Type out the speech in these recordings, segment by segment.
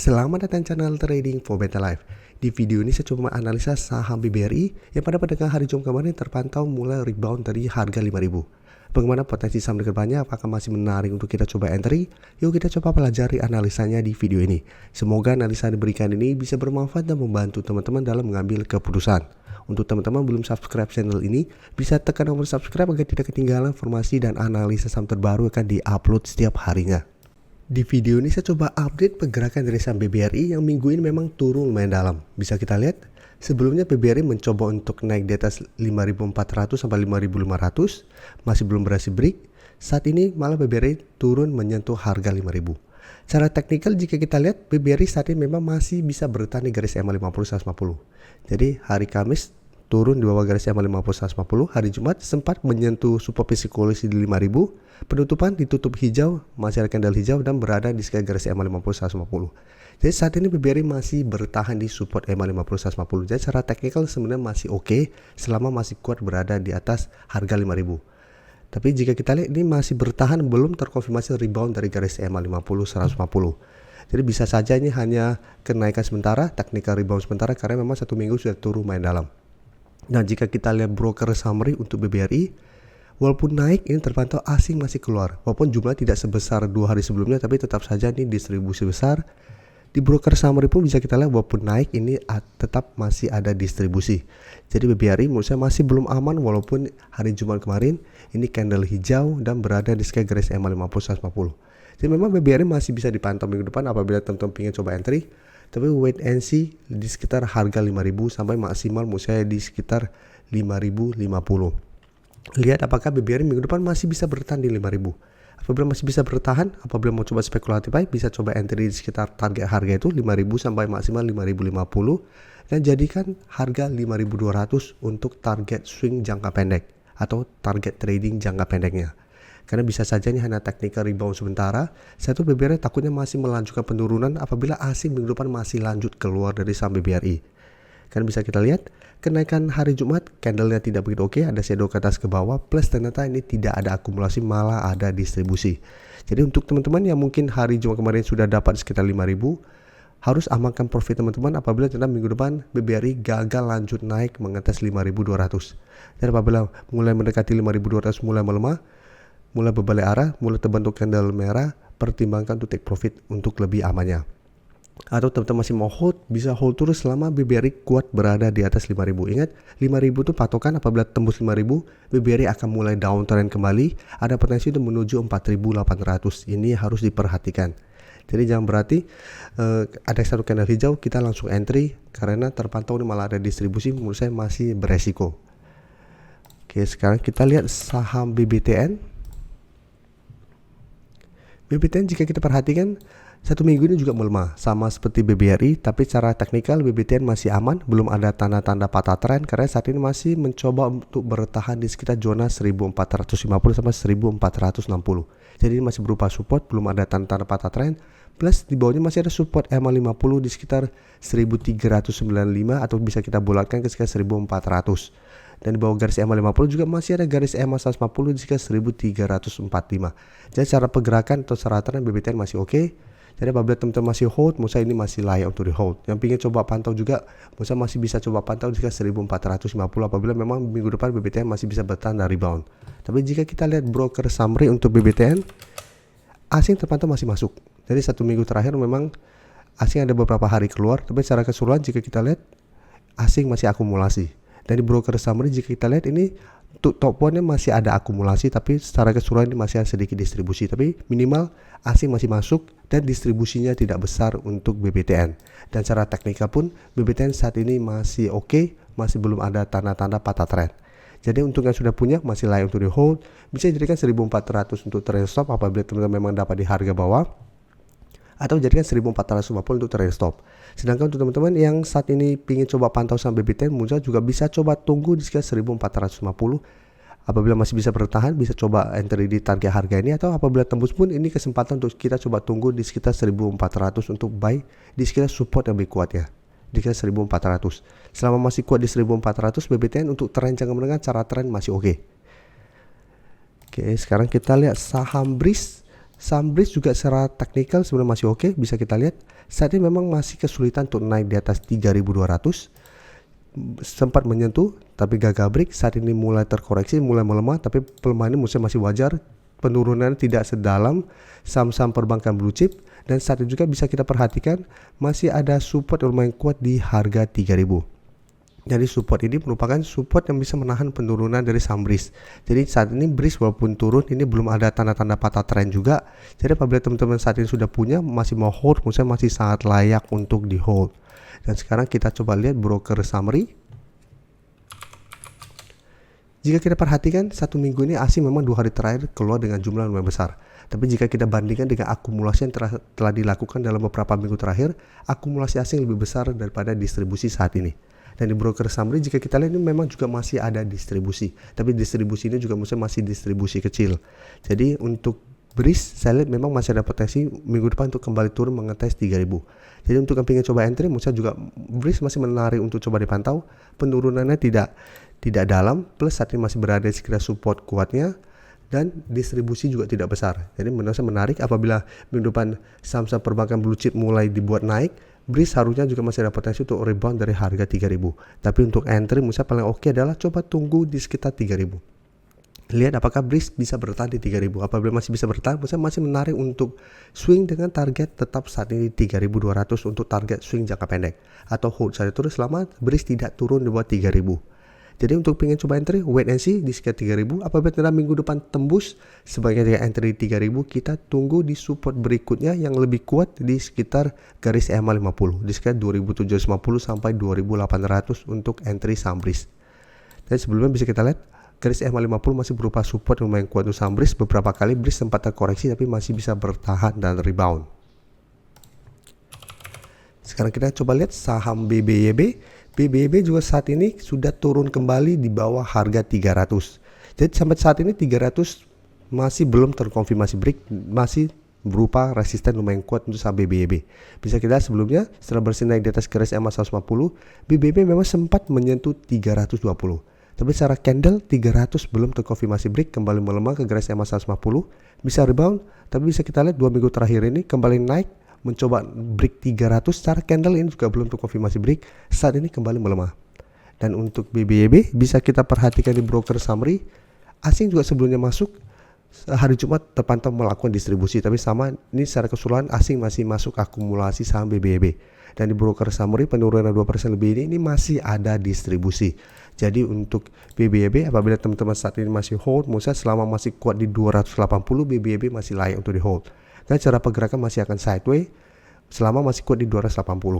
Selamat datang channel Trading for Better Life. Di video ini saya coba menganalisa saham BBRI yang pada perdagangan hari Jumat kemarin terpantau mulai rebound dari harga 5.000. Bagaimana potensi saham ke depannya? Apakah masih menarik untuk kita coba entry? Yuk kita coba pelajari analisanya di video ini. Semoga analisa yang diberikan ini bisa bermanfaat dan membantu teman-teman dalam mengambil keputusan. Untuk teman-teman belum subscribe channel ini, bisa tekan tombol subscribe agar tidak ketinggalan informasi dan analisa saham terbaru akan diupload setiap harinya. Di video ini saya coba update pergerakan dari saham BBRI yang minggu ini memang turun lumayan dalam. Bisa kita lihat, sebelumnya BBRI mencoba untuk naik di atas 5.400 sampai 5.500, masih belum berhasil break. Saat ini malah BBRI turun menyentuh harga 5.000. Secara teknikal jika kita lihat, BBRI saat ini memang masih bisa bertahan di garis EMA 50-150. Jadi hari Kamis turun di bawah garis EMA 50-150, hari Jumat sempat menyentuh support psikologis di 5.000. Penutupan ditutup hijau, masih ada candle hijau dan berada di sekitar garis EMA 50-150. Jadi saat ini BBRI masih bertahan di support EMA 50-150. Jadi secara teknikal sebenarnya masih oke selama masih kuat berada di atas harga 5.000. Tapi jika kita lihat ini masih bertahan belum terkonfirmasi rebound dari garis EMA 50-150. Jadi bisa saja ini hanya kenaikan sementara, technical rebound sementara karena memang satu minggu sudah turun main dalam. Nah jika kita lihat broker summary untuk BBRI, walaupun naik ini terpantau asing masih keluar. Walaupun jumlahnya tidak sebesar 2 hari sebelumnya, tapi tetap saja ini distribusi besar. Di broker summary pun bisa kita lihat walaupun naik ini tetap masih ada distribusi. Jadi BBRI menurut saya masih belum aman walaupun hari Jumat kemarin ini candle hijau dan berada di sekitar garis EMA 50-150. Jadi memang BBRI masih bisa dipantau minggu depan apabila teman-teman ingin coba entry. Tapi wait and see di sekitar harga 5.000 sampai maksimal menurut saya di sekitar 5.050. Lihat apakah BBRI minggu depan masih bisa bertahan di 5.000. Apabila masih bisa bertahan, apabila mau coba spekulatif baik, bisa coba entry di sekitar target harga itu 5.000 sampai maksimal 5.050 dan jadikan harga 5.200 untuk target swing jangka pendek atau target trading jangka pendeknya. Karena bisa saja ini hanya technical rebound sementara. Satu, BBRI takutnya masih melanjutkan penurunan apabila asing minggu depan masih lanjut keluar dari saham BBRI. Kan bisa kita lihat kenaikan hari Jumat candlenya tidak begitu oke, ada shadow ke atas ke bawah, plus ternyata ini tidak ada akumulasi malah ada distribusi. Jadi untuk teman-teman yang mungkin hari Jumat kemarin sudah dapat sekitar 5.000, harus amankan profit teman-teman apabila ternyata minggu depan BBRI gagal lanjut naik mengetes 5.200. Dan apabila mulai mendekati 5.200 mulai melemah, mulai berbalik arah, mulai terbentuk candle merah, pertimbangkan untuk take profit untuk lebih amannya. Atau teman-teman masih mau hold, bisa hold terus selama BBRI kuat berada di atas 5.000. Ingat, 5.000 itu patokan apabila tembus 5.000, BBRI akan mulai downtrend kembali, ada potensi untuk menuju 4.800. Ini harus diperhatikan. Jadi jangan berarti ada satu candle hijau kita langsung entry karena terpantau ini malah ada distribusi, menurut saya masih beresiko. Oke, sekarang kita lihat saham BBTN. BBTN jika kita perhatikan satu minggu ini juga melemah sama seperti BBRI, tapi secara teknikal BBTN masih aman, belum ada tanda-tanda patah tren karena saat ini masih mencoba untuk bertahan di sekitar zona 1450 sampai 1460. Jadi ini masih berupa support, belum ada tanda-tanda patah tren. Plus di bawahnya masih ada support EMA 50 di sekitar 1395 atau bisa kita bulatkan ke sekitar 1400. Dan di bawah garis EMA 50 juga masih ada garis EMA 150 di sekitar 1345. Jadi secara pergerakan atau secara tren BBTN masih oke. Jadi apabila teman-teman masih hold, menurut saya ini masih layak untuk di hold. Yang ingin coba pantau juga, menurut saya masih bisa coba pantau di sekitar 1450 apabila memang minggu depan BBTN masih bisa bertahan dan rebound. Tapi jika kita lihat broker summary untuk BBTN, asing terpantau masih masuk. Jadi satu minggu terakhir memang asing ada beberapa hari keluar, tapi secara keseluruhan jika kita lihat asing masih akumulasi. Dan di broker summary jika kita lihat ini untuk top one-nya masih ada akumulasi, tapi secara keseluruhan ini masih ada sedikit distribusi. Tapi minimal asing masih masuk dan distribusinya tidak besar untuk BBTN. Dan secara teknikal pun BBTN saat ini masih oke, masih belum ada tanda-tanda patah tren. Jadi untuk yang sudah punya masih layak untuk di hold, bisa jadikan 1400 untuk trend stop apabila teman-teman memang dapat di harga bawah, atau jadikan 1450 untuk trend stop. Sedangkan untuk teman-teman yang saat ini ingin coba pantau saham BBTN, mungkin juga bisa coba tunggu di sekitar 1450. Apabila masih bisa bertahan, bisa coba entry di target harga ini, atau apabila tembus pun ini kesempatan untuk kita coba tunggu di sekitar 1400 untuk buy di sekitar support yang lebih kuat ya. Di sekitar 1400. Selama masih kuat di 1400, BBTN untuk tren jangka menengah cara tren masih oke. Oke, sekarang kita lihat saham BRIS. Saham BRIS juga secara teknikal sebenarnya masih oke, bisa kita lihat. Saat ini memang masih kesulitan untuk naik di atas 3.200. Sempat menyentuh tapi gagal break. Saat ini mulai terkoreksi, mulai melemah, tapi pelemahan ini masih wajar. Penurunan tidak sedalam saham-saham perbankan blue chip, dan saat ini juga bisa kita perhatikan masih ada support yang lumayan kuat di harga 3.000. Jadi support ini merupakan support yang bisa menahan penurunan dari saham BRIS. Jadi saat ini BRIS walaupun turun, ini belum ada tanda-tanda patah tren juga. Jadi apabila teman-teman saat ini sudah punya, masih mau hold, menurut saya masih sangat layak untuk di hold. Dan sekarang kita coba lihat broker summary. Jika kita perhatikan, satu minggu ini asing memang 2 hari terakhir keluar dengan jumlah yang lumayan besar. Tapi jika kita bandingkan dengan akumulasi yang telah dilakukan dalam beberapa minggu terakhir, akumulasi asing lebih besar daripada distribusi saat ini. Dan di broker summary jika kita lihat ini memang juga masih ada distribusi. Tapi distribusi ini juga masih distribusi kecil. Jadi untuk BRIS saya lihat memang masih ada potensi minggu depan untuk kembali turun mengetes 3.000. Jadi untuk yang ingin coba entry, menurut saya juga BRIS masih menarik untuk coba dipantau. Penurunannya tidak dalam, plus saat ini masih berada di sekitar support kuatnya, dan distribusi juga tidak besar. Jadi menurut saya menarik apabila minggu depan saham-saham perbankan blue chip mulai dibuat naik, BRIS harusnya juga masih ada potensi untuk rebound dari harga 3.000. Tapi untuk entry menurut saya paling oke adalah coba tunggu di sekitar 3.000. Lihat apakah BRIS bisa bertahan di 3.000. Apabila masih bisa bertahan, menurut saya masih menarik untuk swing dengan target tetap saat ini 3.200 untuk target swing jangka pendek, atau hold saja terus selama BRIS tidak turun di bawah 3.000. Jadi untuk pengen coba entry, wait and see di sekitar 3.000. Apabila ternyata minggu depan tembus sebagai entry di 3.000, kita tunggu di support berikutnya yang lebih kuat di sekitar garis EMA 50, di sekitar 2.750 sampai 2.800 untuk entry saham BRIS. Dan sebelumnya bisa kita lihat garis EMA 50 masih berupa support yang lumayan kuat untuk saham BRIS. Beberapa kali BRIS sempat terkoreksi tapi masih bisa bertahan dan rebound. Sekarang kita coba lihat saham BBYB. BBYB juga saat ini sudah turun kembali di bawah harga 300. Jadi sampai saat ini 300 masih belum terkonfirmasi break, masih berupa resisten lumayan kuat untuk saham BBYB. Bisa kita lihat sebelumnya setelah bersinar di atas garis EMA 150, BBYB memang sempat menyentuh 320. Tapi secara candle 300 belum terkonfirmasi break, kembali melemah ke garis EMA 150, bisa rebound, tapi bisa kita lihat 2 minggu terakhir ini kembali naik, mencoba break 300. Secara candle ini juga belum terkonfirmasi break, saat ini kembali melemah. Dan untuk BBYB bisa kita perhatikan di broker summary, asing juga sebelumnya masuk hari Jumat terpantau melakukan distribusi, tapi sama ini secara keseluruhan asing masih masuk akumulasi saham BBYB. Dan di broker summary penurunan 2% lebih ini masih ada distribusi. Jadi untuk BBYB apabila teman-teman saat ini masih hold, menurut saya selama masih kuat di 280, BBYB masih layak untuk di hold. Dan cara pergerakan masih akan sideways selama masih kuat di 280.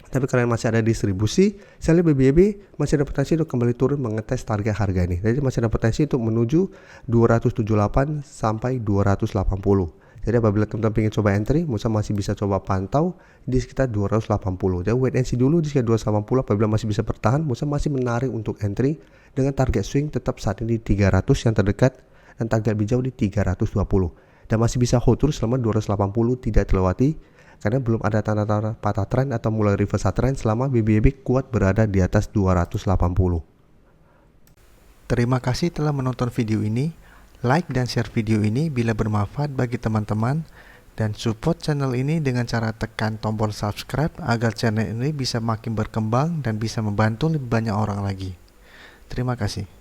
Tapi karena masih ada distribusi, saya lihat BBYB masih ada potensi untuk kembali turun mengetes target harga ini. Jadi masih ada potensi untuk menuju 278 sampai 280. Jadi apabila teman-teman ingin coba entry, Musa masih bisa coba pantau di sekitar 280. Jadi wait and see dulu di sekitar 280. Apabila masih bisa bertahan, Musa masih menarik untuk entry dengan target swing tetap saat ini 300 yang terdekat dan target lebih jauh di 320. Dan masih bisa hold terus selama 280 tidak terlewati, karena belum ada tanda-tanda patah tren atau mulai reverse trend selama BBYB kuat berada di atas 280. Terima kasih telah menonton video ini. Like dan share video ini bila bermanfaat bagi teman-teman, dan support channel ini dengan cara tekan tombol subscribe agar channel ini bisa makin berkembang dan bisa membantu lebih banyak orang lagi. Terima kasih.